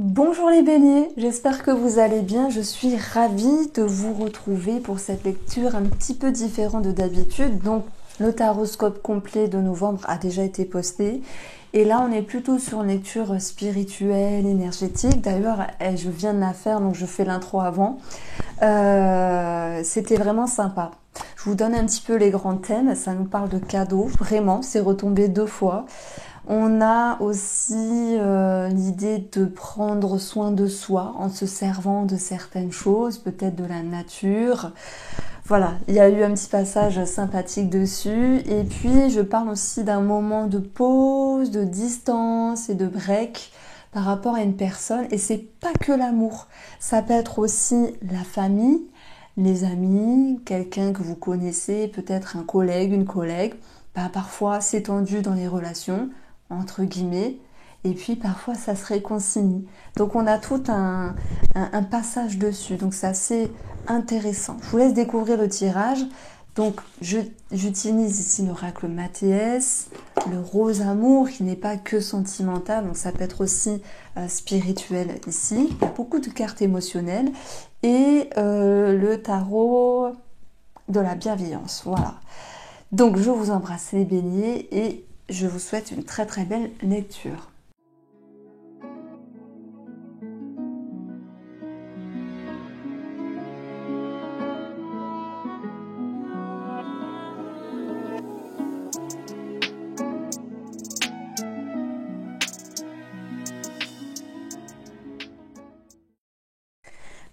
Bonjour les béliers, j'espère que vous allez bien. Je suis ravie de vous retrouver pour cette lecture un petit peu différente de d'habitude. Donc le taroscope complet de novembre a déjà été posté. Et là on est plutôt sur une lecture spirituelle, énergétique. D'ailleurs je viens de la faire donc je fais l'intro avant. C'était vraiment sympa. Je vous donne un petit peu les grands thèmes. Ça nous parle de cadeaux, vraiment, c'est retombé 2 fois. On a aussi l'idée de prendre soin de soi en se servant de certaines choses, peut-être de la nature. Voilà, il y a eu un petit passage sympathique dessus. Et puis, je parle aussi d'un moment de pause, de distance et de break par rapport à une personne. Et c'est pas que l'amour. Ça peut être aussi la famille, les amis, quelqu'un que vous connaissez, peut-être un collègue, une collègue. Parfois, c'est tendu dans les relations entre guillemets, et puis parfois ça se réconcilie. Donc on a tout un passage dessus, donc c'est assez intéressant. Je vous laisse découvrir le tirage. Donc j'utilise ici l'oracle Mathias, le rose amour qui n'est pas que sentimental, donc ça peut être aussi spirituel ici. Il y a beaucoup de cartes émotionnelles et le tarot de la bienveillance. Voilà. Donc je vous embrasse les béliers et je vous souhaite une très très belle lecture.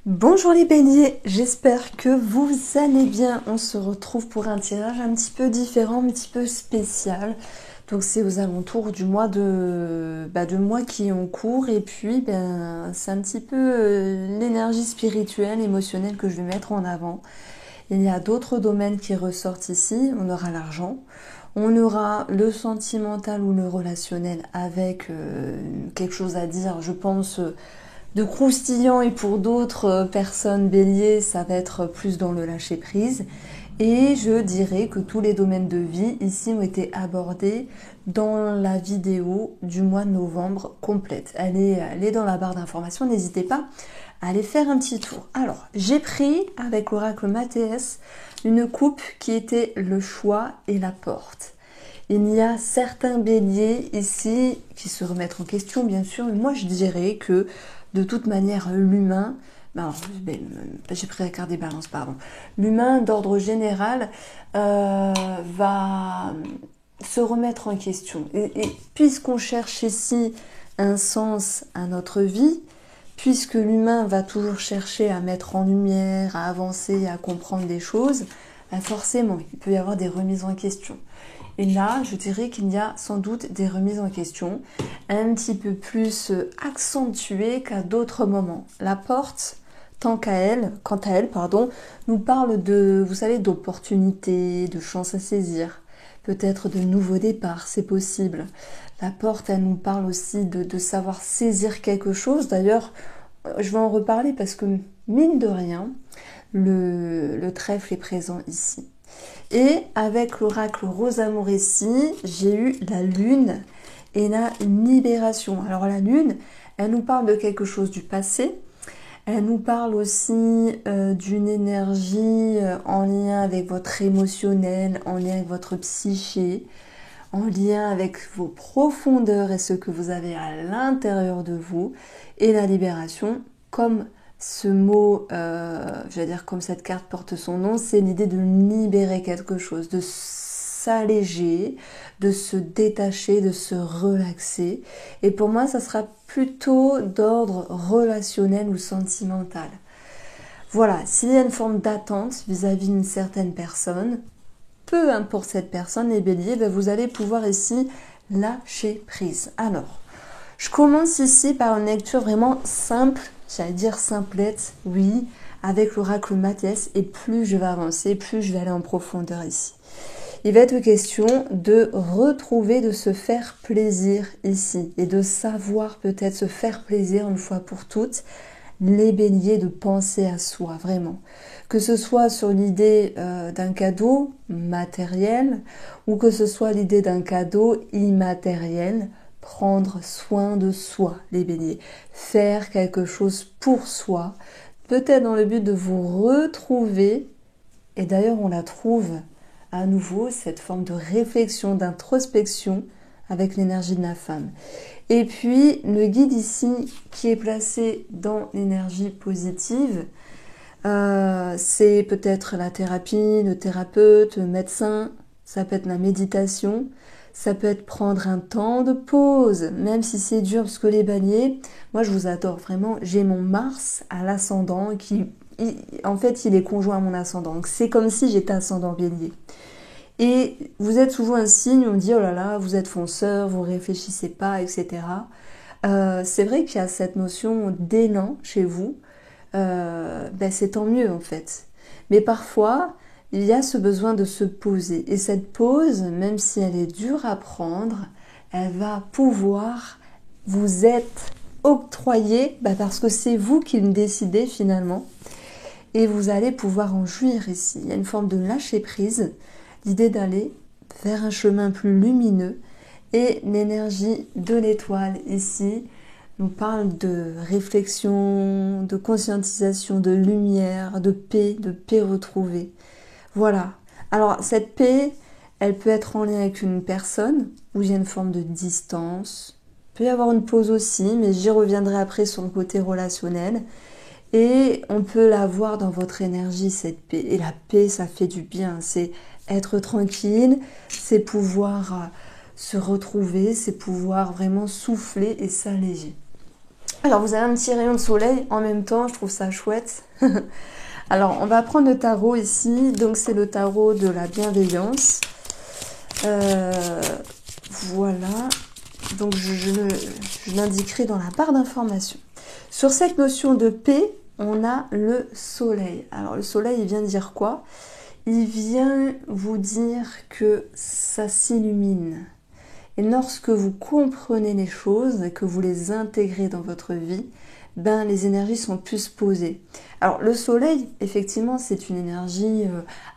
Bonjour les béliers, j'espère que vous allez bien. On se retrouve pour un tirage un petit peu différent, un petit peu spécial. Donc c'est aux alentours du mois de mois qui est en cours. Et puis c'est un petit peu l'énergie spirituelle, émotionnelle que je vais mettre en avant. Il y a d'autres domaines qui ressortent ici. On aura l'argent, on aura le sentimental ou le relationnel avec quelque chose à dire, je pense... de croustillant, et pour d'autres personnes béliers, ça va être plus dans le lâcher prise. Et je dirais que tous les domaines de vie ici ont été abordés dans la vidéo du mois de novembre complète. Elle est dans la barre d'information, n'hésitez pas à aller faire un petit tour. Alors, j'ai pris avec l'oracle Mathias une coupe qui était le choix et la porte. Il y a certains béliers ici qui se remettent en question, bien sûr, mais moi je dirais que de toute manière, l'humain, j'ai pris la carte des balances, pardon. L'humain, d'ordre général, va se remettre en question. Et puisqu'on cherche ici un sens à notre vie, puisque l'humain va toujours chercher à mettre en lumière, à avancer, à comprendre des choses, forcément, il peut y avoir des remises en question. Et là, je dirais qu'il y a sans doute des remises en question un petit peu plus accentuées qu'à d'autres moments. La porte, quant à elle, nous parle de, vous savez, d'opportunités, de chances à saisir, peut-être de nouveaux départs, c'est possible. La porte, elle nous parle aussi de savoir saisir quelque chose. D'ailleurs, je vais en reparler parce que, mine de rien, le trèfle est présent ici. Et avec l'oracle Rose Amour ici, j'ai eu la lune et la libération. Alors la lune, elle nous parle de quelque chose du passé. Elle nous parle aussi d'une énergie en lien avec votre émotionnel, en lien avec votre psyché, en lien avec vos profondeurs et ce que vous avez à l'intérieur de vous. Et la libération, comme ce mot, comme cette carte porte son nom, c'est l'idée de libérer quelque chose, de s'alléger, de se détacher, de se relaxer. Et pour moi, ça sera plutôt d'ordre relationnel ou sentimental. Voilà, s'il y a une forme d'attente vis-à-vis d'une certaine personne, peu importe cette personne, les béliers, vous allez pouvoir ici lâcher prise. Alors, je commence ici par une lecture vraiment simple, j'allais dire simplette, oui, avec l'oracle Mathias, et plus je vais avancer, plus je vais aller en profondeur ici. Il va être question de retrouver, de se faire plaisir ici, et de savoir peut-être se faire plaisir une fois pour toutes, les béliers, de penser à soi, vraiment. Que ce soit sur l'idée d'un cadeau matériel, ou que ce soit l'idée d'un cadeau immatériel, prendre soin de soi, les béliers, faire quelque chose pour soi, peut-être dans le but de vous retrouver, et d'ailleurs on la trouve à nouveau, cette forme de réflexion, d'introspection avec l'énergie de la femme. Et puis le guide ici qui est placé dans l'énergie positive, c'est peut-être la thérapie, le thérapeute, le médecin, ça peut être la méditation, ça peut être prendre un temps de pause, même si c'est dur, parce que les béliers, moi je vous adore vraiment, j'ai mon Mars à l'ascendant en fait il est conjoint à mon ascendant, donc c'est comme si j'étais ascendant bélier. Et vous êtes souvent un signe, on me dit oh là là, vous êtes fonceur, vous réfléchissez pas, etc. C'est vrai qu'il y a cette notion d'élan chez vous, c'est tant mieux en fait. Mais parfois, il y a ce besoin de se poser. Et cette pause, même si elle est dure à prendre, elle va pouvoir vous être octroyée parce que c'est vous qui le décidez finalement. Et vous allez pouvoir en jouir ici. Il y a une forme de lâcher prise, l'idée d'aller vers un chemin plus lumineux. Et l'énergie de l'étoile ici nous parle de réflexion, de conscientisation, de lumière, de paix retrouvée. Voilà. Alors, cette paix, elle peut être en lien avec une personne, où il y a une forme de distance. Il peut y avoir une pause aussi, mais j'y reviendrai après sur le côté relationnel. Et on peut la voir dans votre énergie, cette paix. Et la paix, ça fait du bien. C'est être tranquille, c'est pouvoir se retrouver, c'est pouvoir vraiment souffler et s'alléger. Alors, vous avez un petit rayon de soleil en même temps, je trouve ça chouette. Alors, on va prendre le tarot ici. Donc, c'est le tarot de la bienveillance. Voilà. Donc, je l'indiquerai dans la barre d'information. Sur cette notion de paix, on a le soleil. Alors, le soleil, il vient dire quoi? Il vient vous dire que ça s'illumine. Et lorsque vous comprenez les choses et que vous les intégrez dans votre vie, les énergies sont plus posées. Alors le soleil, effectivement, c'est une énergie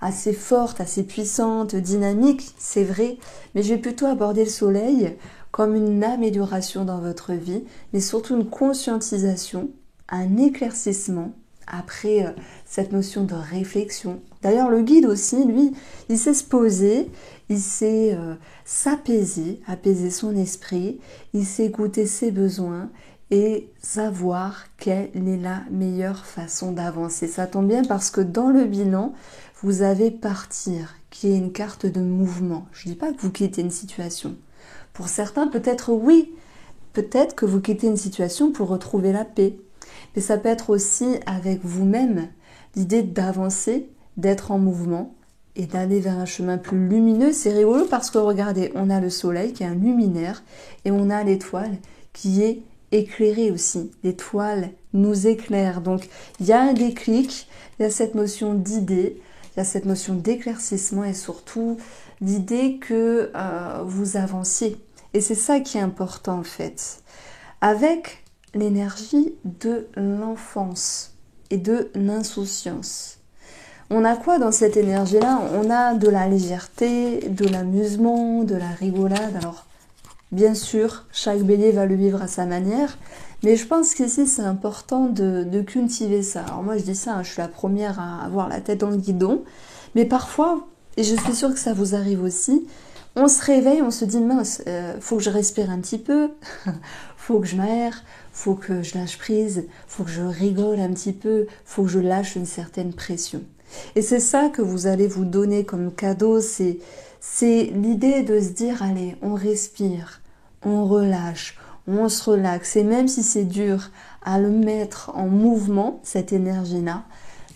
assez forte, assez puissante, dynamique, c'est vrai, mais je vais plutôt aborder le soleil comme une amélioration dans votre vie, mais surtout une conscientisation, un éclaircissement après cette notion de réflexion. D'ailleurs, le guide aussi, lui, il sait se poser, il sait s'apaiser, apaiser son esprit, il sait écouter ses besoins et savoir quelle est la meilleure façon d'avancer. Ça tombe bien parce que dans le bilan, vous avez partir, qui est une carte de mouvement. Je ne dis pas que vous quittez une situation. Pour certains, peut-être oui, peut-être que vous quittez une situation pour retrouver la paix. Mais ça peut être aussi avec vous-même, l'idée d'avancer, d'être en mouvement et d'aller vers un chemin plus lumineux. C'est rigolo parce que regardez, on a le soleil qui est un luminaire et on a l'étoile qui est éclairée aussi. L'étoile nous éclaire. Donc il y a un déclic, il y a cette notion d'idée, il y a cette notion d'éclaircissement et surtout l'idée que vous avanciez. Et c'est ça qui est important en fait. Avec l'énergie de l'enfance et de l'insouciance. On a quoi dans cette énergie-là? On a de la légèreté, de l'amusement, de la rigolade. Alors, bien sûr, chaque bélier va le vivre à sa manière, mais je pense qu'ici, c'est important de cultiver ça. Alors moi, je dis ça, je suis la première à avoir la tête dans le guidon, mais parfois, et je suis sûre que ça vous arrive aussi, on se réveille, on se dit, mince, faut que je respire un petit peu, faut que je m'aère, faut que je lâche prise, faut que je rigole un petit peu, faut que je lâche une certaine pression. Et c'est ça que vous allez vous donner comme cadeau, c'est l'idée de se dire, allez, on respire, on relâche, on se relaxe. Et même si c'est dur à le mettre en mouvement, cette énergie-là,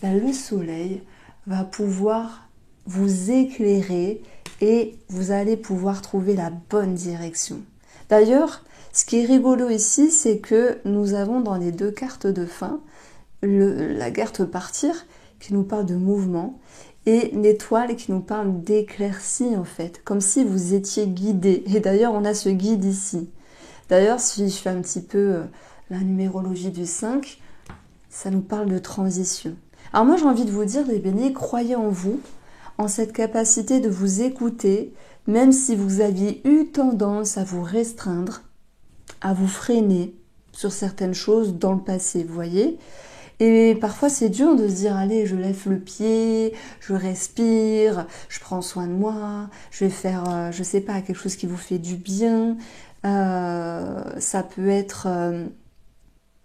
le soleil va pouvoir vous éclairer et vous allez pouvoir trouver la bonne direction. D'ailleurs, ce qui est rigolo ici, c'est que nous avons dans les deux cartes de fin, la carte partir qui nous parle de mouvement et l'étoile qui nous parle d'éclaircie en fait, comme si vous étiez guidé. Et d'ailleurs, on a ce guide ici. D'ailleurs, si je fais un petit peu la numérologie du 5, ça nous parle de transition. Alors moi, j'ai envie de vous dire, les béliers, croyez en vous, en cette capacité de vous écouter, même si vous aviez eu tendance à vous restreindre, à vous freiner sur certaines choses dans le passé, vous voyez. Et parfois c'est dur de se dire allez, je lève le pied, je respire, je prends soin de moi, je vais faire, je sais pas, quelque chose qui vous fait du bien. Ça peut être,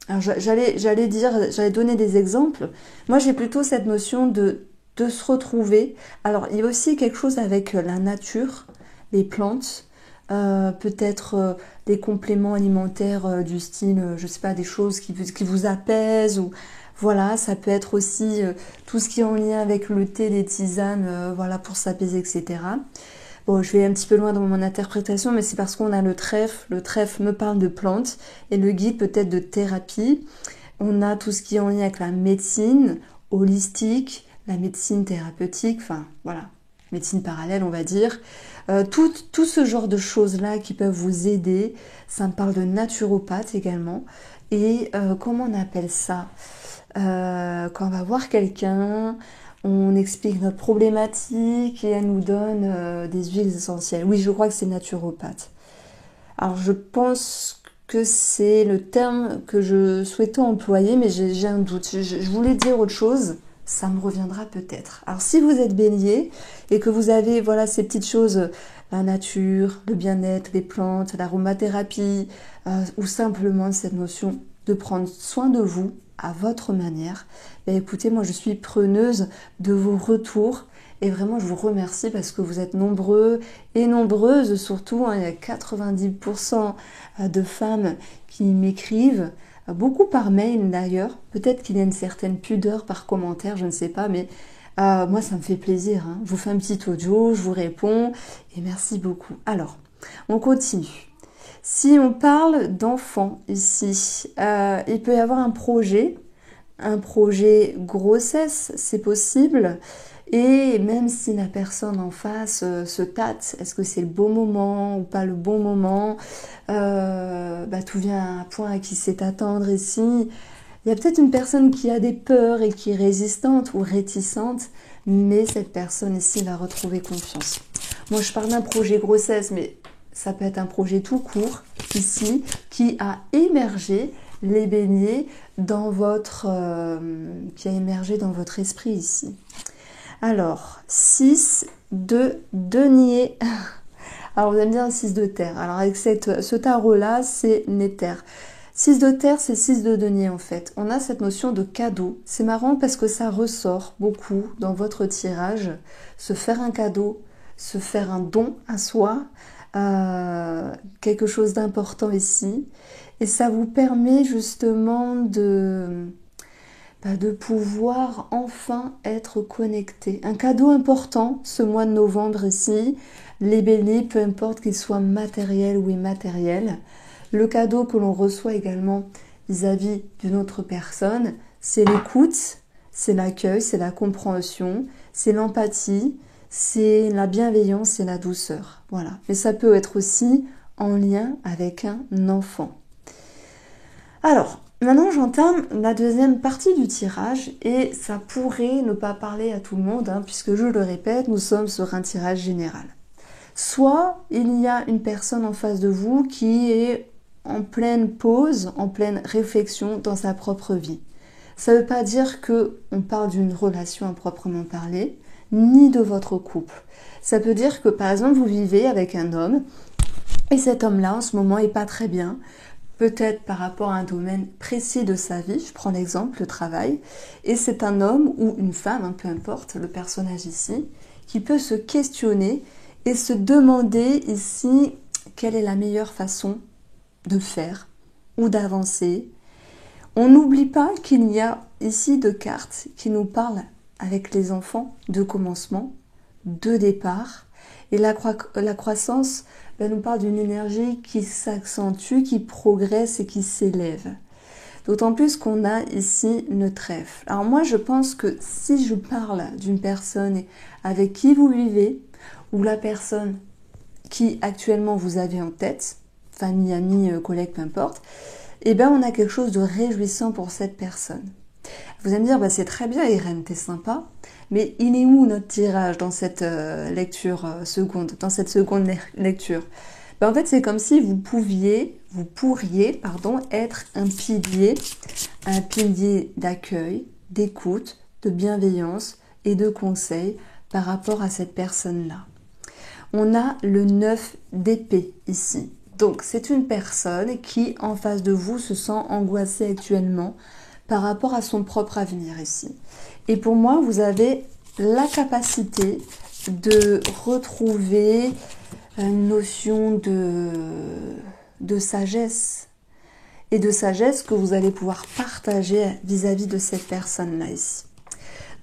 alors j'allais donner des exemples. Moi j'ai plutôt cette notion de se retrouver. Alors il y a aussi quelque chose avec la nature, les plantes. Peut-être des compléments alimentaires du style, je sais pas, des choses qui vous apaisent ou voilà, ça peut être aussi tout ce qui est en lien avec le thé, les tisanes, voilà, pour s'apaiser, etc. Bon, je vais un petit peu loin dans mon interprétation, mais c'est parce qu'on a le trèfle. Le trèfle me parle de plantes et le guide peut-être de thérapie. On a tout ce qui est en lien avec la médecine holistique, la médecine thérapeutique, enfin voilà, médecine parallèle, on va dire. Tout ce genre de choses-là qui peuvent vous aider. Ça me parle de naturopathe également. Et comment on appelle ça quand on va voir quelqu'un, on explique notre problématique et elle nous donne des huiles essentielles. Oui, je crois que c'est naturopathe. Alors je pense que c'est le terme que je souhaitais employer, mais j'ai un doute. Je voulais dire autre chose. Ça me reviendra peut-être. Alors si vous êtes bélier et que vous avez voilà ces petites choses, la nature, le bien-être, les plantes, l'aromathérapie, ou simplement cette notion de prendre soin de vous à votre manière, ben écoutez, moi je suis preneuse de vos retours et vraiment je vous remercie parce que vous êtes nombreux et nombreuses surtout, hein, il y a 90% de femmes qui m'écrivent, beaucoup par mail d'ailleurs, peut-être qu'il y a une certaine pudeur par commentaire, je ne sais pas, mais moi ça me fait plaisir, hein. Je vous fais un petit audio, je vous réponds et merci beaucoup. Alors, on continue. Si on parle d'enfants ici, il peut y avoir un projet grossesse, c'est possible. Et même si la personne en face se tâte, est-ce que c'est le bon moment ou pas le bon moment, tout vient à un point à qui sait attendre ici. Il y a peut-être une personne qui a des peurs et qui est résistante ou réticente, mais cette personne ici va retrouver confiance. Moi, je parle d'un projet grossesse, mais ça peut être un projet tout court, ici, qui a émergé, les béliers, dans votre, qui a émergé dans votre esprit ici. Alors, 6 de denier. Alors, vous allez me dire 6 de terre. Alors, avec ce tarot-là, c'est Néter. 6 de terre, c'est 6 de denier, en fait. On a cette notion de cadeau. C'est marrant parce que ça ressort beaucoup dans votre tirage. Se faire un cadeau, se faire un don à soi, quelque chose d'important ici. Et ça vous permet justement de pouvoir enfin être connecté. Un cadeau important ce mois de novembre ici, les béliers, peu importe qu'il soit matériel ou immatériel. Le cadeau que l'on reçoit également vis-à-vis d'une autre personne, c'est l'écoute, c'est l'accueil, c'est la compréhension, c'est l'empathie, c'est la bienveillance et la douceur. Voilà. Mais ça peut être aussi en lien avec un enfant. Alors, maintenant j'entame la deuxième partie du tirage et ça pourrait ne pas parler à tout le monde, hein, puisque je le répète, nous sommes sur un tirage général. Soit il y a une personne en face de vous qui est en pleine pause, en pleine réflexion dans sa propre vie. Ça ne veut pas dire qu'on parle d'une relation à proprement parler, ni de votre couple. Ça peut dire que par exemple vous vivez avec un homme et cet homme-là en ce moment est pas très bien, peut-être par rapport à un domaine précis de sa vie, je prends l'exemple, le travail, et c'est un homme ou une femme, hein, peu importe le personnage ici, qui peut se questionner et se demander ici quelle est la meilleure façon de faire ou d'avancer. On n'oublie pas qu'il y a ici deux cartes qui nous parlent avec les enfants de commencement, de départ, et la croissance nous parle d'une énergie qui s'accentue, qui progresse et qui s'élève. D'autant plus qu'on a ici le trèfle. Alors moi je pense que si je parle d'une personne avec qui vous vivez, ou la personne qui actuellement vous avez en tête, famille, amis, collègues, peu importe, eh bien on a quelque chose de réjouissant pour cette personne. Vous allez me dire, c'est très bien Irène, t'es sympa, mais il est où notre tirage dans cette lecture seconde, dans cette seconde lecture? En fait, c'est comme si vous pouviez vous pourriez, pardon, être un pilier d'accueil, d'écoute, de bienveillance et de conseil par rapport à cette personne-là. On a le 9 d'épée ici. Donc, c'est une personne qui, en face de vous, se sent angoissée actuellement par rapport à son propre avenir ici. Et pour moi, vous avez la capacité de retrouver une notion de sagesse et de sagesse que vous allez pouvoir partager vis-à-vis de cette personne-là ici.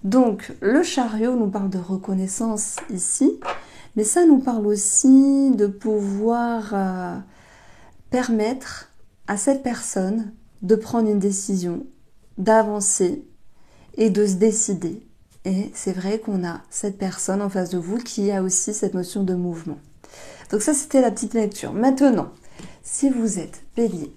Donc, le chariot nous parle de reconnaissance ici, mais ça nous parle aussi de pouvoir permettre à cette personne de prendre une décision, d'avancer et de se décider. Et c'est vrai qu'on a cette personne en face de vous qui a aussi cette notion de mouvement. Donc ça, c'était la petite lecture. Maintenant, si vous êtes Bélier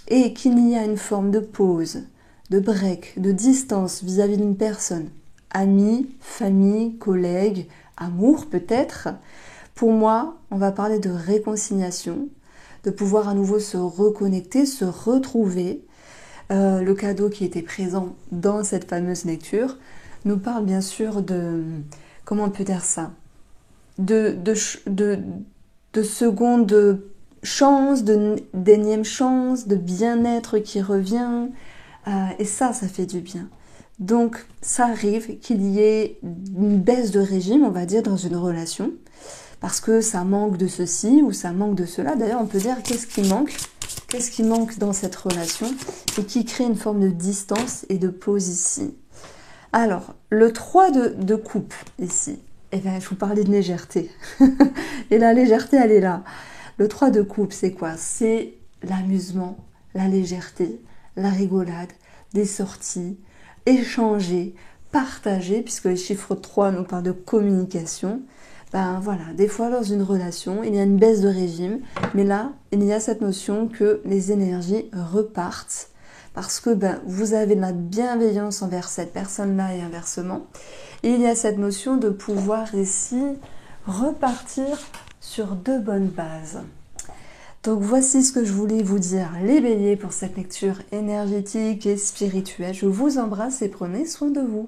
et qu'il y a une forme de pause, de break, de distance vis-à-vis d'une personne, amis, famille, collègues, amour peut-être, pour moi, on va parler de réconciliation, de pouvoir à nouveau se reconnecter, se retrouver. Le cadeau qui était présent dans cette fameuse lecture nous parle bien sûr de, comment on peut dire ça, de seconde chance, d'énième chance, de bien-être qui revient, et ça fait du bien. Donc ça arrive qu'il y ait une baisse de régime, on va dire, dans une relation, parce que ça manque de ceci ou ça manque de cela. D'ailleurs, on peut dire qu'est-ce qui manque dans cette relation et qui crée une forme de distance et de pause ici. Alors, le 3 de coupe ici, eh bien, je vous parlais de légèreté. Et la légèreté, elle est là. Le 3 de coupe, c'est quoi? C'est l'amusement, la légèreté, la rigolade, des sorties, échanger, partager, puisque les chiffres 3 nous parlent de communication. Ben voilà, des fois dans une relation, il y a une baisse de régime, mais là, il y a cette notion que les énergies repartent parce que vous avez de la bienveillance envers cette personne-là et inversement. Et il y a cette notion de pouvoir ici repartir sur de bonnes bases. Donc voici ce que je voulais vous dire, les béliers, pour cette lecture énergétique et spirituelle. Je vous embrasse et prenez soin de vous.